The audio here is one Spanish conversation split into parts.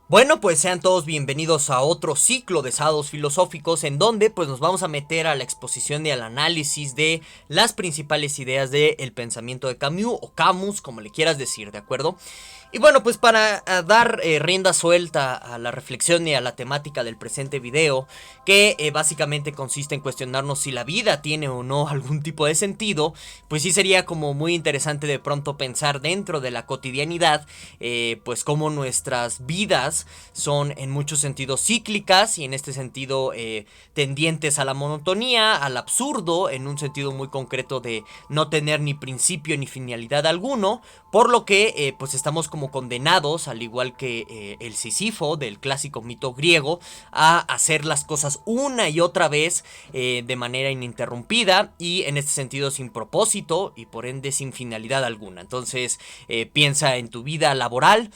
Bueno, pues sean todos bienvenidos a otro ciclo de sábados filosóficos en donde pues nos vamos a meter a la exposición y al análisis de las principales ideas del pensamiento de Camus o Camus, como le quieras decir, ¿de acuerdo? Y bueno, pues para dar rienda suelta a la reflexión y a la temática del presente video, que básicamente consiste en cuestionarnos si la vida tiene o no algún tipo de sentido, pues sí sería como muy interesante de pronto pensar dentro de la cotidianidad, pues cómo nuestras vidas son en muchos sentidos cíclicas y en este sentido tendientes a la monotonía, al absurdo, en un sentido muy concreto de no tener ni principio ni finalidad alguno, por lo que pues estamos como condenados, al igual que el Sísifo del clásico mito griego, a hacer las cosas una y otra vez de manera ininterrumpida y en este sentido sin propósito y por ende sin finalidad alguna. Entonces piensa en tu vida laboral,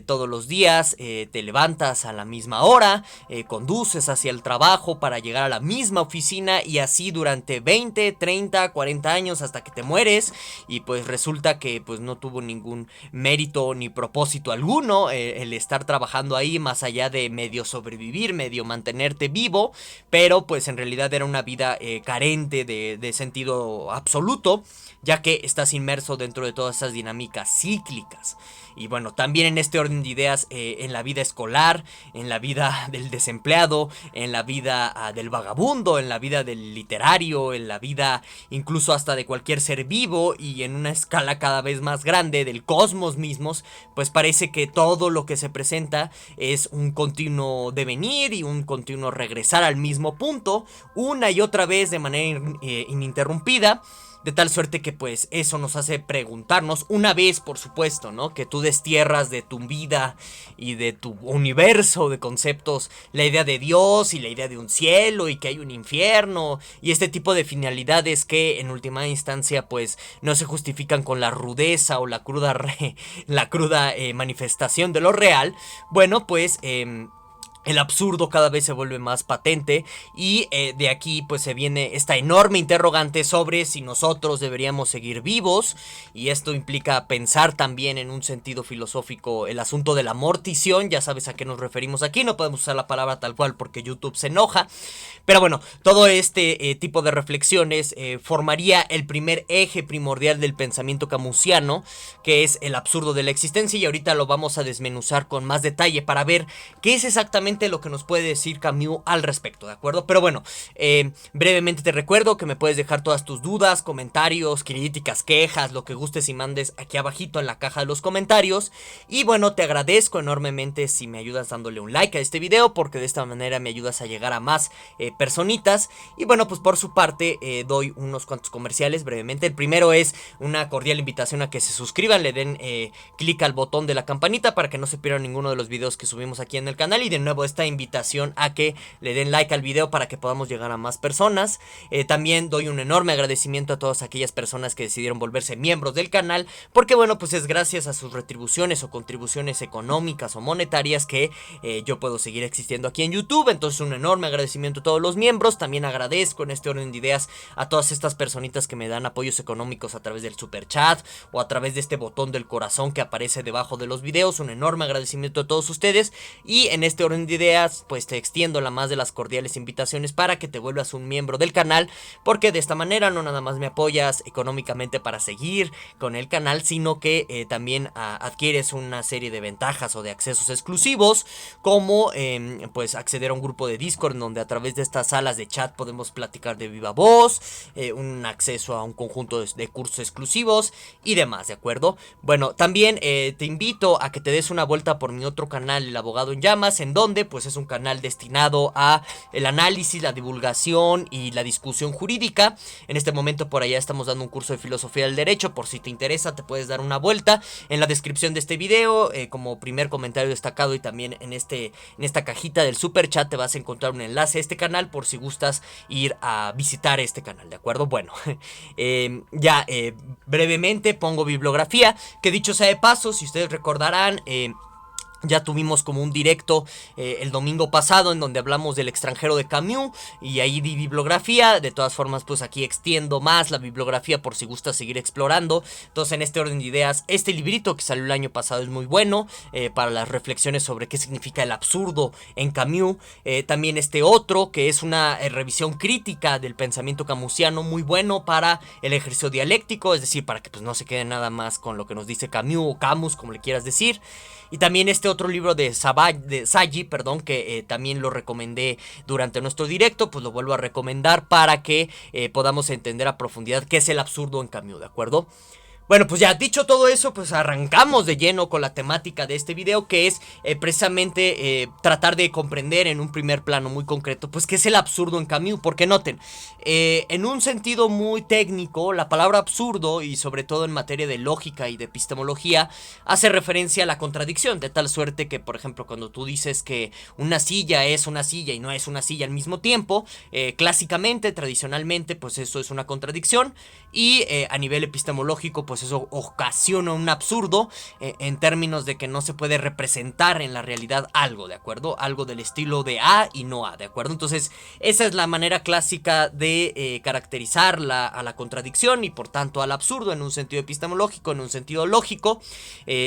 todos los días te levantas a la misma hora, conduces hacia el trabajo para llegar a la misma oficina y así durante 20, 30, 40 años hasta que te mueres y pues resulta que pues no tuvo ningún mérito ni propósito alguno el estar trabajando ahí más allá de medio sobrevivir, medio mantenerte vivo, pero pues en realidad era una vida carente de sentido absoluto, ya que estás inmerso dentro de todas esas dinámicas cíclicas. Y bueno, también en este orden de ideas, en la vida escolar, en la vida del desempleado, en la vida del vagabundo, en la vida del literario, en la vida incluso hasta de cualquier ser vivo y en una escala cada vez más grande del cosmos mismos, pues parece que todo lo que se presenta es un continuo devenir y un continuo regresar al mismo punto, una y otra vez de manera ininterrumpida. De tal suerte que pues eso nos hace preguntarnos una vez, por supuesto, ¿no? Que tú destierras de tu vida y de tu universo de conceptos la idea de Dios y la idea de un cielo y que hay un infierno y este tipo de finalidades que en última instancia pues no se justifican con la rudeza o la cruda manifestación de lo real. Bueno, pues el absurdo cada vez se vuelve más patente y de aquí pues se viene esta enorme interrogante sobre si nosotros deberíamos seguir vivos, y esto implica pensar también en un sentido filosófico el asunto de la mortición. Ya sabes a qué nos referimos aquí, no podemos usar la palabra tal cual porque YouTube se enoja, pero bueno, todo este tipo de reflexiones formaría el primer eje primordial del pensamiento camusiano, que es el absurdo de la existencia, y ahorita lo vamos a desmenuzar con más detalle para ver qué es exactamente lo que nos puede decir Camus al respecto, ¿de acuerdo? Pero bueno, brevemente te recuerdo que me puedes dejar todas tus dudas, comentarios, críticas, quejas, lo que gustes y mandes aquí abajito en la caja de los comentarios. Y bueno, te agradezco enormemente si me ayudas dándole un like a este video, porque de esta manera me ayudas a llegar a más personitas. Y bueno, pues por su parte doy unos cuantos comerciales brevemente. El primero es una cordial invitación a que se suscriban, le den clic al botón de la campanita para que no se pierdan ninguno de los videos que subimos aquí en el canal, y de nuevo esta invitación a que le den like al video para que podamos llegar a más personas. También doy un enorme agradecimiento a todas aquellas personas que decidieron volverse miembros del canal, porque bueno, pues es gracias a sus retribuciones o contribuciones económicas o monetarias que yo puedo seguir existiendo aquí en YouTube. Entonces un enorme agradecimiento a todos los miembros. También agradezco en este orden de ideas a todas estas personitas que me dan apoyos económicos a través del super chat o a través de este botón del corazón que aparece debajo de los videos. Un enorme agradecimiento a todos ustedes, y en este orden de ideas pues te extiendo la más de las cordiales invitaciones para que te vuelvas un miembro del canal, porque de esta manera no nada más me apoyas económicamente para seguir con el canal, sino que también adquieres una serie de ventajas o de accesos exclusivos, como pues acceder a un grupo de Discord donde a través de estas salas de chat podemos platicar de viva voz, un acceso a un conjunto de cursos exclusivos y demás, ¿de acuerdo? Bueno, también te invito a que te des una vuelta por mi otro canal, El Abogado en Llamas, en donde pues es un canal destinado a el análisis, la divulgación y la discusión jurídica. En este momento por allá estamos dando un curso de filosofía del derecho, por si te interesa te puedes dar una vuelta. En la descripción de este video, como primer comentario destacado, y también en esta cajita del super chat te vas a encontrar un enlace a este canal por si gustas ir a visitar este canal, ¿de acuerdo? Bueno, brevemente pongo bibliografía, que dicho sea de paso, si ustedes recordarán, Ya tuvimos como un directo el domingo pasado en donde hablamos del extranjero de Camus y ahí di bibliografía. De todas formas, pues aquí extiendo más la bibliografía por si gusta seguir explorando. Entonces, en este orden de ideas, este librito que salió el año pasado es muy bueno para las reflexiones sobre qué significa el absurdo en Camus. También este otro que es una revisión crítica del pensamiento camusiano, muy bueno para el ejercicio dialéctico, es decir, para que pues no se quede nada más con lo que nos dice Camus o Camus, como le quieras decir. Y también este otro libro de Sagi, perdón, que también lo recomendé durante nuestro directo, pues lo vuelvo a recomendar para que podamos entender a profundidad qué es el absurdo en Camus, ¿de acuerdo? Bueno, pues ya dicho todo eso, pues arrancamos de lleno con la temática de este video, que es precisamente tratar de comprender en un primer plano muy concreto, pues qué es el absurdo en Camus, porque noten, en un sentido muy técnico, la palabra absurdo, y sobre todo en materia de lógica y de epistemología, hace referencia a la contradicción, de tal suerte que, por ejemplo, cuando tú dices que una silla es una silla y no es una silla al mismo tiempo, clásicamente, tradicionalmente, pues eso es una contradicción, y a nivel epistemológico, pues eso ocasiona un absurdo en términos de que no se puede representar en la realidad algo, ¿de acuerdo? Algo del estilo de A y no A, ¿de acuerdo? Entonces, esa es la manera clásica de caracterizar a la contradicción y por tanto al absurdo en un sentido epistemológico, en un sentido lógico.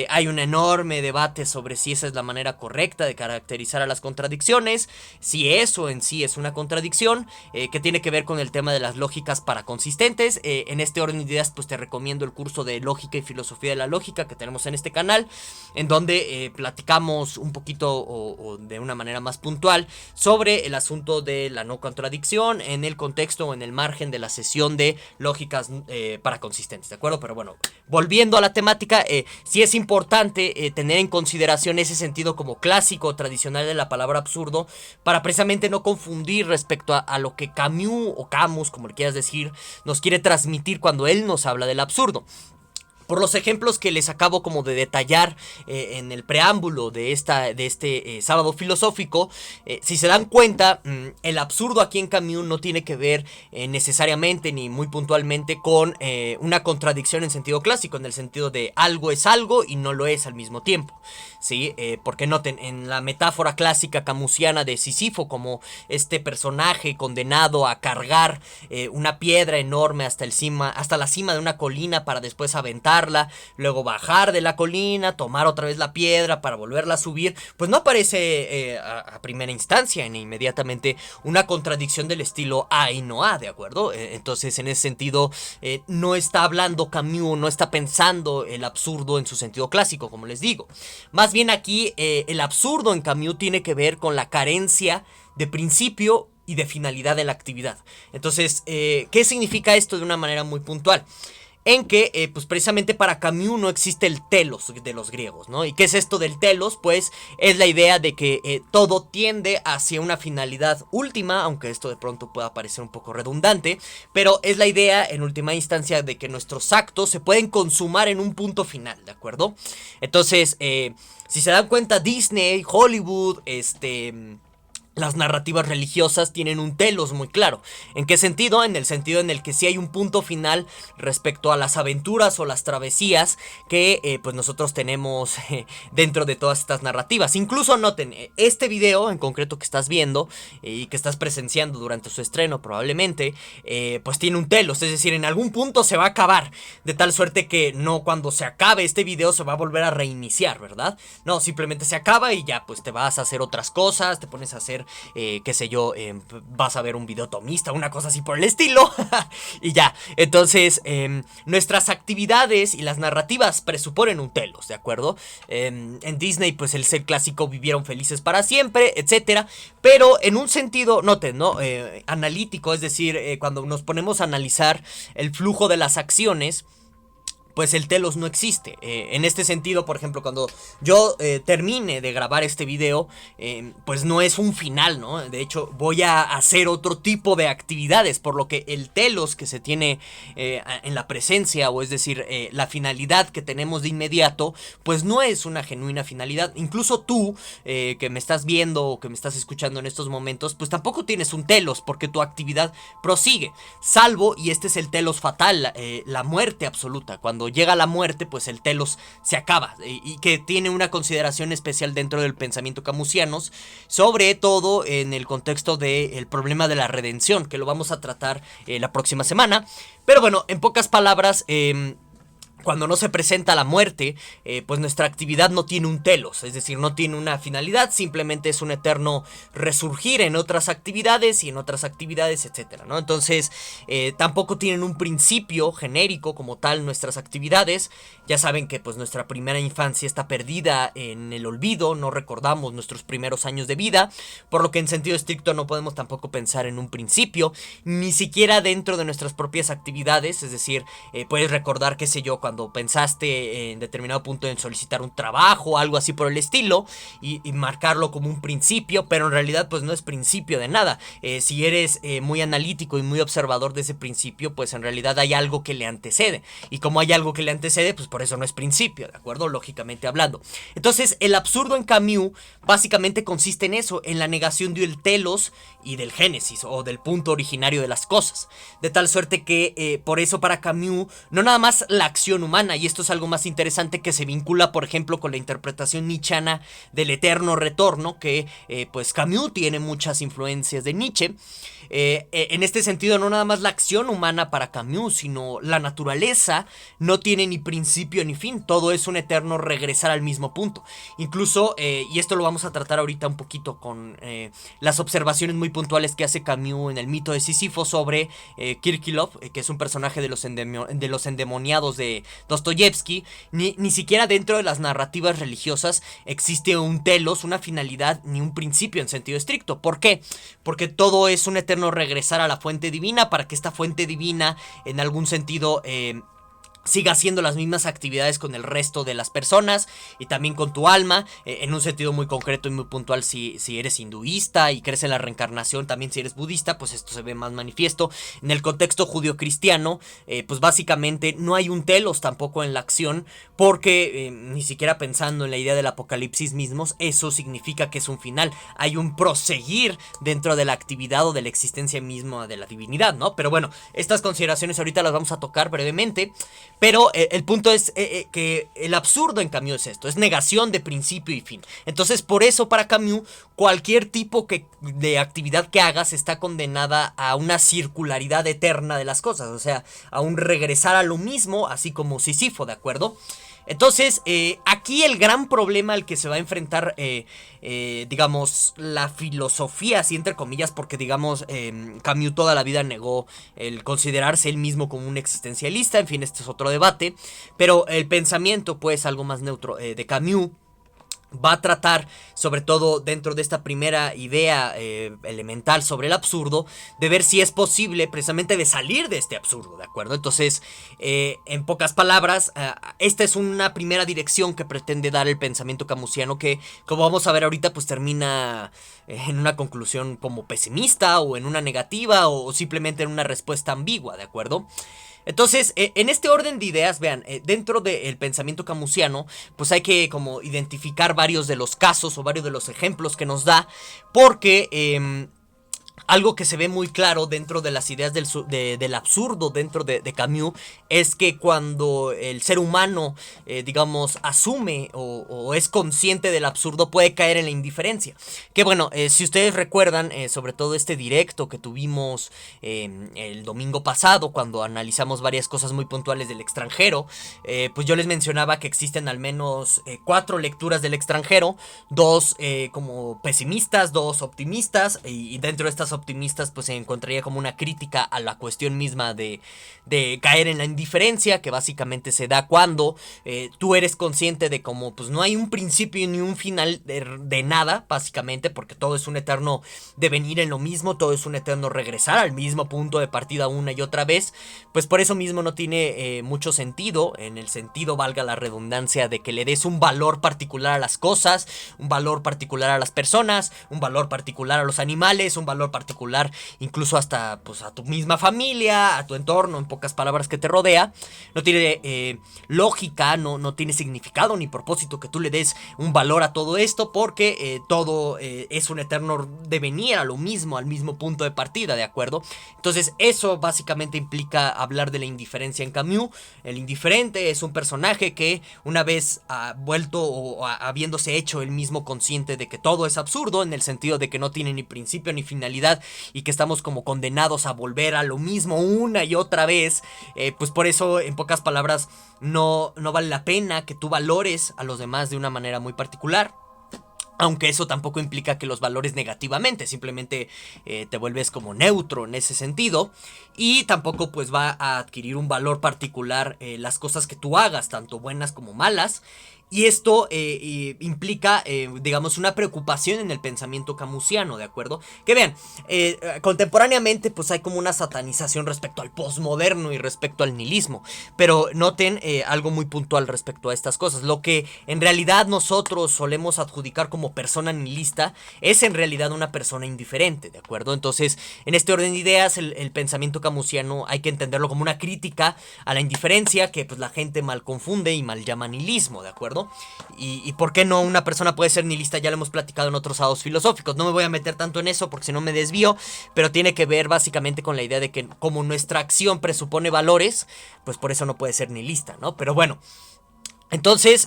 Hay un enorme debate sobre si esa es la manera correcta de caracterizar a las contradicciones, si eso en sí es una contradicción, que tiene que ver con el tema de las lógicas paraconsistentes. En este orden de ideas, pues te recomiendo el curso de lógica y filosofía de la lógica que tenemos en este canal, en donde platicamos un poquito o de una manera más puntual sobre el asunto de la no contradicción en el contexto o en el margen de la sesión de lógicas paraconsistentes, ¿de acuerdo? Pero bueno, volviendo a la temática, sí es importante tener en consideración ese sentido como clásico tradicional de la palabra absurdo, para precisamente no confundir respecto a lo que Camus o Camus, como le quieras decir, nos quiere transmitir cuando él nos habla del absurdo. Por los ejemplos que les acabo como de detallar en el preámbulo de este sábado filosófico, si se dan cuenta, el absurdo aquí en Camus no tiene que ver necesariamente ni muy puntualmente con una contradicción en sentido clásico, en el sentido de algo es algo y no lo es al mismo tiempo, ¿sí? Porque noten, en la metáfora clásica camusiana de Sísifo, como este personaje condenado a cargar una piedra enorme hasta la cima de una colina para después aventar, luego bajar de la colina, tomar otra vez la piedra para volverla a subir, pues no aparece a primera instancia inmediatamente una contradicción del estilo A y no A, ¿de acuerdo? Entonces en ese sentido no está hablando Camus, no está pensando el absurdo en su sentido clásico, como les digo. Más bien aquí el absurdo en Camus tiene que ver con la carencia de principio y de finalidad de la actividad. Entonces, ¿qué significa esto de una manera muy puntual? En que, pues precisamente para Camus no existe el telos de los griegos, ¿no? ¿Y qué es esto del telos? Pues es la idea de que todo tiende hacia una finalidad última, aunque esto de pronto pueda parecer un poco redundante, pero es la idea en última instancia de que nuestros actos se pueden consumar en un punto final, ¿de acuerdo? Entonces, si se dan cuenta, Disney, Hollywood, las narrativas religiosas tienen un telos muy claro. ¿En qué sentido? En el sentido en el que sí hay un punto final respecto a las aventuras o las travesías que pues nosotros tenemos dentro de todas estas narrativas. Incluso noten, este video en concreto que estás viendo y que estás presenciando durante su estreno probablemente, pues tiene un telos, es decir, en algún punto se va a acabar, de tal suerte que no cuando se acabe este video se va a volver a reiniciar, ¿verdad? No, simplemente se acaba y ya pues te vas a hacer otras cosas, te pones a hacer qué sé yo, vas a ver un video tomista, una cosa así por el estilo y ya. Entonces nuestras actividades y las narrativas presuponen un telos, ¿de acuerdo? En Disney pues el ser clásico vivieron felices para siempre, etcétera, pero en un sentido, noten, ¿no? Analítico, es decir, cuando nos ponemos a analizar el flujo de las acciones, pues el telos no existe. En este sentido, por ejemplo, cuando yo termine de grabar este video, pues no es un final, ¿no? De hecho, voy a hacer otro tipo de actividades, por lo que el telos que se tiene en la presencia, o es decir, la finalidad que tenemos de inmediato, pues no es una genuina finalidad. Incluso tú, que me estás viendo o que me estás escuchando en estos momentos, pues tampoco tienes un telos, porque tu actividad prosigue. Salvo, y este es el telos fatal, la muerte absoluta. Cuando cuando llega la muerte, pues el telos se acaba, y que tiene una consideración especial dentro del pensamiento camusiano, sobre todo en el contexto del problema de la redención, que lo vamos a tratar la próxima semana. Pero bueno, en pocas palabras, cuando no se presenta la muerte, pues nuestra actividad no tiene un telos, es decir, no tiene una finalidad, simplemente es un eterno resurgir en otras actividades y en otras actividades, etcétera, ¿no? Entonces, tampoco tienen un principio genérico como tal nuestras actividades. Ya saben que pues nuestra primera infancia está perdida en el olvido, no recordamos nuestros primeros años de vida, por lo que en sentido estricto no podemos tampoco pensar en un principio, ni siquiera dentro de nuestras propias actividades, es decir, puedes recordar, qué sé yo, cuando pensaste en determinado punto en solicitar un trabajo o algo así por el estilo y marcarlo como un principio, pero en realidad pues no es principio de nada. Si eres muy analítico y muy observador de ese principio, pues en realidad hay algo que le antecede, y como hay algo que le antecede, pues por eso no es principio, ¿de acuerdo? Lógicamente hablando. Entonces el absurdo en Camus básicamente consiste en eso, en la negación del telos y del génesis o del punto originario de las cosas, de tal suerte que por eso para Camus no nada más la acción humana, y esto es algo más interesante que se vincula por ejemplo con la interpretación nietzscheana del eterno retorno, que pues Camus tiene muchas influencias de Nietzsche. En este sentido, no nada más la acción humana para Camus, sino la naturaleza no tiene ni principio ni fin, todo es un eterno regresar al mismo punto. Incluso, y esto lo vamos a tratar ahorita un poquito con las observaciones muy puntuales que hace Camus en el mito de Sísifo sobre Kirkilov, que es un personaje de los endemoniados de Dostoyevsky. Ni siquiera dentro de las narrativas religiosas existe un telos, una finalidad, ni un principio en sentido estricto. ¿Por qué? Porque todo es un eterno regresar a la fuente divina, para que esta fuente divina en algún sentido siga haciendo las mismas actividades con el resto de las personas y también con tu alma, en un sentido muy concreto y muy puntual. Si eres hinduista y crees en la reencarnación, también si eres budista, pues esto se ve más manifiesto. En el contexto judio-cristiano, pues básicamente no hay un telos tampoco en la acción, porque ni siquiera pensando en la idea del apocalipsis mismos, eso significa que es un final. Hay un proseguir dentro de la actividad o de la existencia misma de la divinidad, ¿no? Pero bueno, estas consideraciones ahorita las vamos a tocar brevemente. Pero el punto es que el absurdo en Camus es esto, es negación de principio y fin. Entonces por eso para Camus cualquier tipo de actividad que hagas está condenada a una circularidad eterna de las cosas, o sea, a un regresar a lo mismo, así como Sísifo, ¿de acuerdo? Entonces, aquí el gran problema al que se va a enfrentar, digamos, la filosofía, así entre comillas, porque digamos, Camus toda la vida negó el considerarse él mismo como un existencialista, en fin, este es otro debate, pero el pensamiento, pues, algo más neutro de Camus, va a tratar, sobre todo dentro de esta primera idea elemental sobre el absurdo, de ver si es posible precisamente de salir de este absurdo, ¿de acuerdo? Entonces, en pocas palabras, esta es una primera dirección que pretende dar el pensamiento camusiano, que, como vamos a ver ahorita, pues termina en una conclusión como pesimista, o en una negativa, o simplemente en una respuesta ambigua, ¿de acuerdo? Entonces, en este orden de ideas, vean, dentro del pensamiento camusiano, pues hay que como identificar varios de los casos o varios de los ejemplos que nos da, porque algo que se ve muy claro dentro de las ideas del absurdo dentro de Camus es que cuando el ser humano, digamos, asume o es consciente del absurdo, puede caer en la indiferencia. Que bueno, si ustedes recuerdan, sobre todo este directo que tuvimos el domingo pasado, cuando analizamos varias cosas muy puntuales del extranjero, pues yo les mencionaba que existen al menos 4 lecturas del extranjero, 2 como pesimistas, 2 optimistas, y dentro de estas optimistas pues se encontraría como una crítica a la cuestión misma de caer en la indiferencia, que básicamente se da cuando tú eres consciente de cómo pues no hay un principio ni un final de nada, básicamente, porque todo es un eterno devenir en lo mismo, todo es un eterno regresar al mismo punto de partida una y otra vez. Pues por eso mismo no tiene mucho sentido, en el sentido, valga la redundancia, de que le des un valor particular a las cosas, un valor particular a las personas, un valor particular a los animales, un valor particular, incluso hasta pues a tu misma familia, a tu entorno, en pocas palabras, que te rodea. No tiene lógica, no tiene significado ni propósito que tú le des un valor a todo esto, porque todo es un eterno devenir a lo mismo, al mismo punto de partida, ¿de acuerdo? Entonces eso básicamente implica hablar de la indiferencia en Camus. El indiferente es un personaje que una vez ha vuelto o habiéndose hecho él mismo consciente de que todo es absurdo, en el sentido de que no tiene ni principio ni finalidad y que estamos como condenados a volver a lo mismo una y otra vez, pues por eso, en pocas palabras, no vale la pena que tú valores a los demás de una manera muy particular. Aunque eso tampoco implica que los valores negativamente, simplemente te vuelves como neutro en ese sentido. Y tampoco pues va a adquirir un valor particular las cosas que tú hagas, tanto buenas como malas. Y esto implica, digamos, una preocupación en el pensamiento camusiano, ¿de acuerdo? Que vean, contemporáneamente pues hay como una satanización respecto al posmoderno y respecto al nihilismo. Pero noten algo muy puntual respecto a estas cosas. Lo que en realidad nosotros solemos adjudicar como persona nihilista es en realidad una persona indiferente, ¿de acuerdo? Entonces, en este orden de ideas, el pensamiento camusiano hay que entenderlo como una crítica a la indiferencia que pues la gente mal confunde y mal llama nihilismo, ¿de acuerdo? Y por qué no una persona puede ser nihilista, ya lo hemos platicado en otros sábados filosóficos. No me voy a meter tanto en eso porque si no me desvío, pero tiene que ver básicamente con la idea de que como nuestra acción presupone valores, pues por eso no puede ser nihilista, ¿no? Pero bueno. Entonces,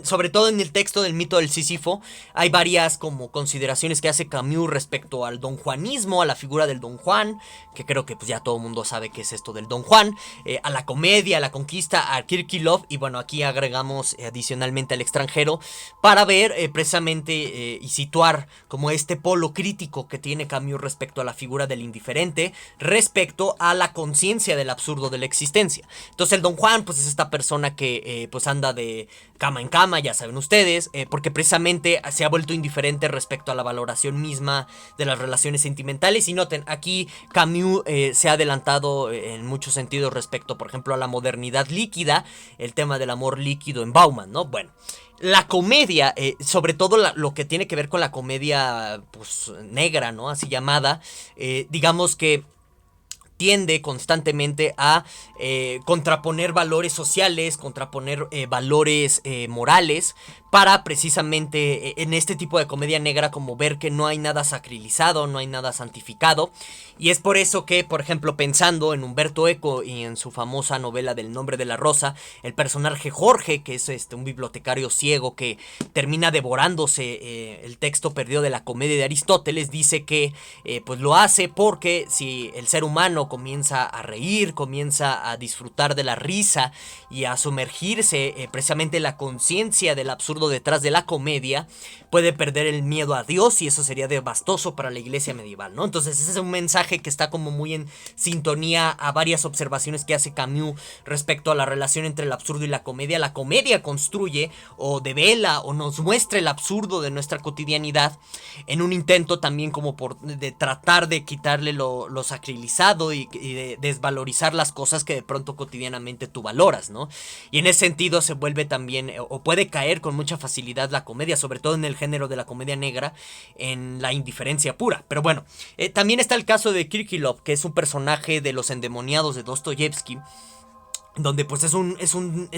sobre todo en el texto del mito del Sísifo, hay varias como consideraciones que hace Camus respecto al don Juanismo, a la figura del don Juan, que creo que pues ya todo el mundo sabe qué es esto del don Juan, a la comedia, a la conquista, a Kirchhoff, y bueno, aquí agregamos adicionalmente al extranjero, para ver precisamente y situar como este polo crítico que tiene Camus respecto a la figura del indiferente, respecto a la conciencia del absurdo de la existencia. Entonces el don Juan pues es esta persona que pues anda de cama en cama, ya saben ustedes, porque precisamente se ha vuelto indiferente respecto a la valoración misma de las relaciones sentimentales. Y noten, aquí Camus se ha adelantado en muchos sentidos respecto, por ejemplo, a la modernidad líquida, el tema del amor líquido en Bauman, ¿no? Bueno, la comedia, sobre todo lo que tiene que ver con la comedia pues negra, ¿no? Así llamada, digamos que tiende constantemente a contraponer valores sociales, contraponer valores morales, para precisamente en este tipo de comedia negra como ver que no hay nada sacralizado, no hay nada santificado. Y es por eso que, por ejemplo, pensando en Humberto Eco y en su famosa novela del Nombre de la Rosa, el personaje Jorge, que es un bibliotecario ciego que termina devorándose el texto perdido de la comedia de Aristóteles, dice que pues lo hace porque si el ser humano comienza a reír, comienza a disfrutar de la risa y a sumergirse precisamente en la conciencia del absurdo detrás de la comedia, puede perder el miedo a Dios, y eso sería devastoso para la iglesia medieval, ¿no? Entonces ese es un mensaje que está como muy en sintonía a varias observaciones que hace Camus respecto a la relación entre el absurdo y la comedia. La comedia construye o devela o nos muestra el absurdo de nuestra cotidianidad en un intento también como de tratar de quitarle lo sacralizado y de desvalorizar las cosas que de pronto cotidianamente tú valoras, ¿no? Y en ese sentido se vuelve también o puede caer con mucha facilidad la comedia, sobre todo en el género de la comedia negra, en la indiferencia pura. Pero bueno, también está el caso de Kirchhoff, que es un personaje de Los endemoniados de Dostoyevsky, donde pues es un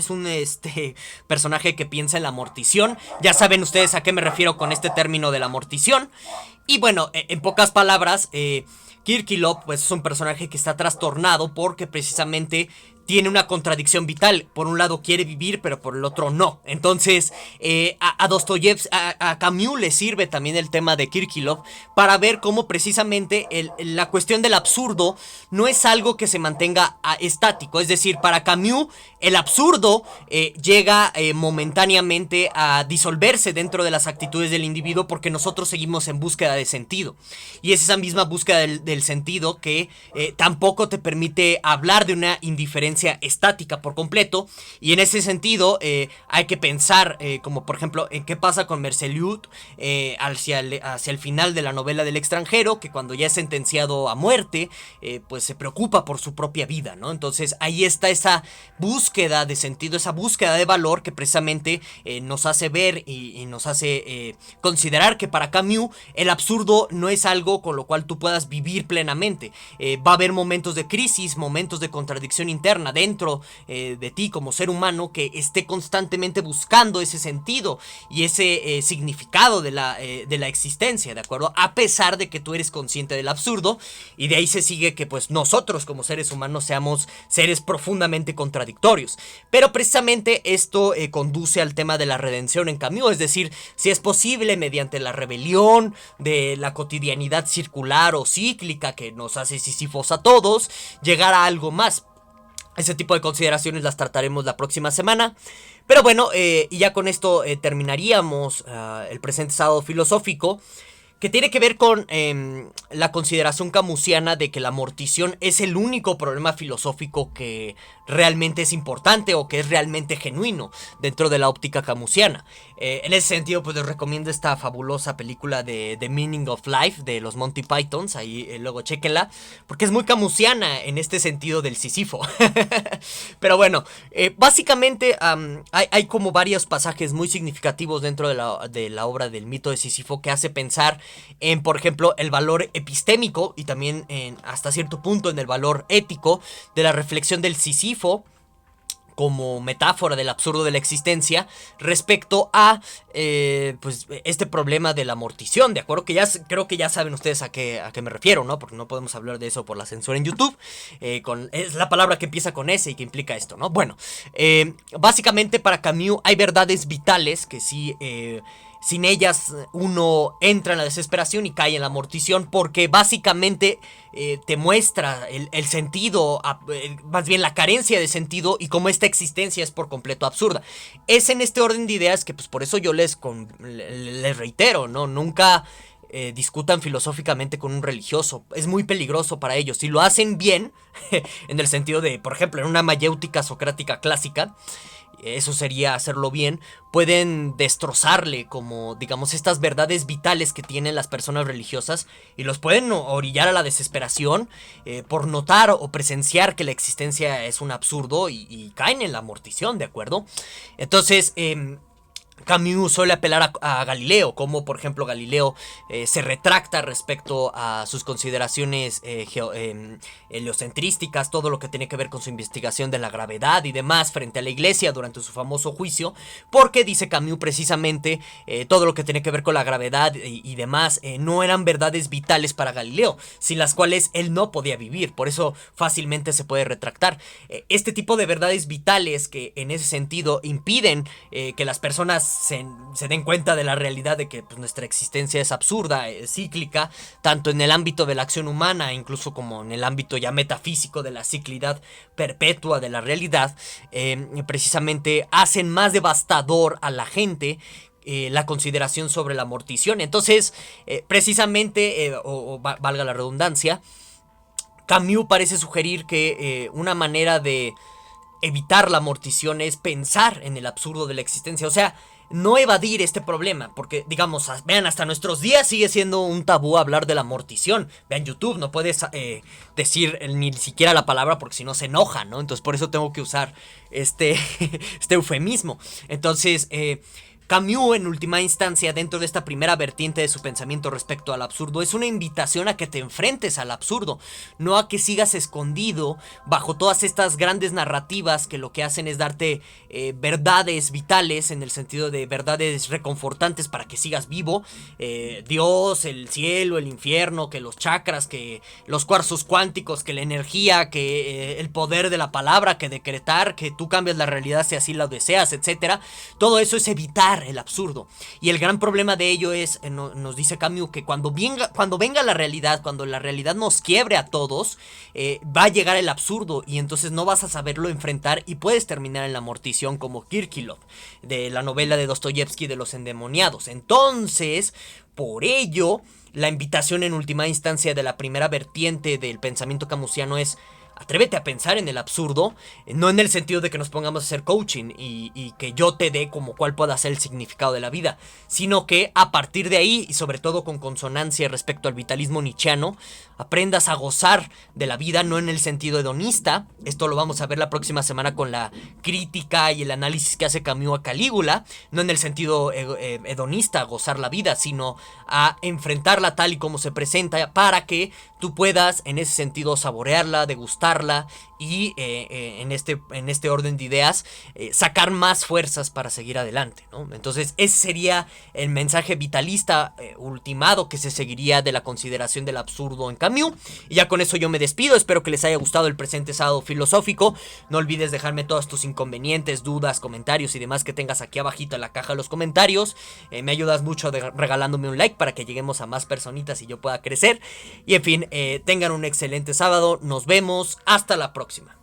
personaje que piensa en la mortición. Ya saben ustedes a qué me refiero con este término de la mortición. Y bueno, en pocas palabras, Kirchhoff pues es un personaje que está trastornado porque precisamente tiene una contradicción vital. Por un lado quiere vivir, pero por el otro no. Entonces a Dostoyevsky, a Camus le sirve también el tema de Kirchhoff para ver cómo precisamente la cuestión del absurdo no es algo que se mantenga estático. Es decir, para Camus el absurdo llega momentáneamente a disolverse dentro de las actitudes del individuo, porque nosotros seguimos en búsqueda de sentido. Y es esa misma búsqueda del sentido que tampoco te permite hablar de una indiferencia existencia estática por completo, y en ese sentido hay que pensar, como por ejemplo, en qué pasa con Merceliud hacia el final de la novela del extranjero, que cuando ya es sentenciado a muerte, pues se preocupa por su propia vida, ¿no? Entonces ahí está esa búsqueda de sentido, esa búsqueda de valor que precisamente nos hace ver y nos hace considerar que para Camus el absurdo no es algo con lo cual tú puedas vivir plenamente. Va a haber momentos de crisis, momentos de contradicción interna dentro de ti como ser humano, que esté constantemente buscando ese sentido y ese significado de la existencia, ¿de acuerdo? A pesar de que tú eres consciente del absurdo, y de ahí se sigue que pues nosotros como seres humanos seamos seres profundamente contradictorios. Pero precisamente esto conduce al tema de la redención en Camus, es decir, si es posible mediante la rebelión de la cotidianidad circular o cíclica que nos hace sísifos a todos, llegar a algo más. Ese tipo de consideraciones las trataremos la próxima semana. Pero bueno, y ya con esto terminaríamos el presente sábado filosófico, que tiene que ver con la consideración camusiana de que la mortición es el único problema filosófico que realmente es importante o que es realmente genuino dentro de la óptica camusiana. En ese sentido, pues les recomiendo esta fabulosa película de The Meaning of Life de los Monty Pythons, ahí luego chéquenla, porque es muy camusiana en este sentido del Sísifo. Pero bueno, básicamente hay como varios pasajes muy significativos dentro de la obra del mito de Sísifo que hace pensar en, por ejemplo, el valor epistémico y también hasta cierto punto en el valor ético de la reflexión del Sísifo como metáfora del absurdo de la existencia respecto a pues este problema de la mortición, ¿de acuerdo? Que ya creo que ya saben ustedes a qué me refiero, ¿no? Porque no podemos hablar de eso por la censura en YouTube. Es la palabra que empieza con S y que implica esto, ¿no? Bueno, básicamente para Camus hay verdades vitales que sí... sin ellas uno entra en la desesperación y cae en la mortición, porque básicamente te muestra el sentido, más bien la carencia de sentido, y cómo esta existencia es por completo absurda. Es en este orden de ideas que pues por eso yo les reitero, ¿no? Nunca discutan filosóficamente con un religioso. Es muy peligroso para ellos. Si lo hacen bien, en el sentido de, por ejemplo, en una mayéutica socrática clásica, eso sería hacerlo bien, pueden destrozarle como, digamos, estas verdades vitales que tienen las personas religiosas, y los pueden orillar a la desesperación por notar o presenciar que la existencia es un absurdo, y caen en la mortición, ¿de acuerdo? Entonces, Camus suele apelar a Galileo, como por ejemplo Galileo se retracta respecto a sus consideraciones heliocentrísticas, todo lo que tiene que ver con su investigación de la gravedad y demás frente a la iglesia durante su famoso juicio, porque dice Camus precisamente todo lo que tiene que ver con la gravedad y demás no eran verdades vitales para Galileo, sin las cuales él no podía vivir, por eso fácilmente se puede retractar. Este tipo de verdades vitales que en ese sentido impiden que las personas se den cuenta de la realidad de que pues, nuestra existencia es absurda, es cíclica, tanto en el ámbito de la acción humana, incluso como en el ámbito ya metafísico de la ciclidad perpetua de la realidad, precisamente hacen más devastador a la gente la consideración sobre la mortición. Entonces, precisamente, valga la redundancia, Camus parece sugerir que una manera de evitar la mortición es pensar en el absurdo de la existencia, o sea, no evadir este problema, porque digamos, vean, hasta nuestros días sigue siendo un tabú hablar de la mortición. Vean YouTube, no puedes decir ni siquiera la palabra porque si no se enoja, ¿no? Entonces por eso tengo que usar este eufemismo. Entonces, Camus, en última instancia, dentro de esta primera vertiente de su pensamiento respecto al absurdo, es una invitación a que te enfrentes al absurdo, no a que sigas escondido bajo todas estas grandes narrativas que lo que hacen es darte verdades vitales, en el sentido de verdades reconfortantes para que sigas vivo. Dios, el cielo, el infierno, que los chakras, que los cuarzos cuánticos, que la energía, que el poder de la palabra, que decretar, que tú cambias la realidad si así la deseas, etcétera. Todo eso es evitar el absurdo, y el gran problema de ello es, nos dice Camus, que cuando venga la realidad, cuando la realidad nos quiebre a todos, va a llegar el absurdo, y entonces no vas a saberlo enfrentar y puedes terminar en la mortición, como Kirkilov de la novela de Dostoyevsky de los endemoniados. Entonces, por ello, la invitación en última instancia de la primera vertiente del pensamiento camusiano es atrévete a pensar en el absurdo, no en el sentido de que nos pongamos a hacer coaching y que yo te dé como cuál pueda ser el significado de la vida, sino que a partir de ahí, y sobre todo con consonancia respecto al vitalismo nietzscheano, aprendas a gozar de la vida, no en el sentido hedonista. Esto lo vamos a ver la próxima semana con la crítica y el análisis que hace Camus a Calígula, no en el sentido hedonista, gozar la vida, sino a enfrentarla tal y como se presenta para que tú puedas en ese sentido saborearla, degustarla y en este orden de ideas sacar más fuerzas para seguir adelante, ¿no? Entonces ese sería el mensaje vitalista ultimado que se seguiría de la consideración del absurdo en Camus. Y ya con eso yo me despido, espero que les haya gustado el presente sábado filosófico. No olvides dejarme todos tus inconvenientes, dudas, comentarios y demás que tengas aquí abajito en la caja de los comentarios. Me ayudas mucho regalándome un like para que lleguemos a más personitas y yo pueda crecer. Y en fin, tengan un excelente sábado, nos vemos, hasta la próxima.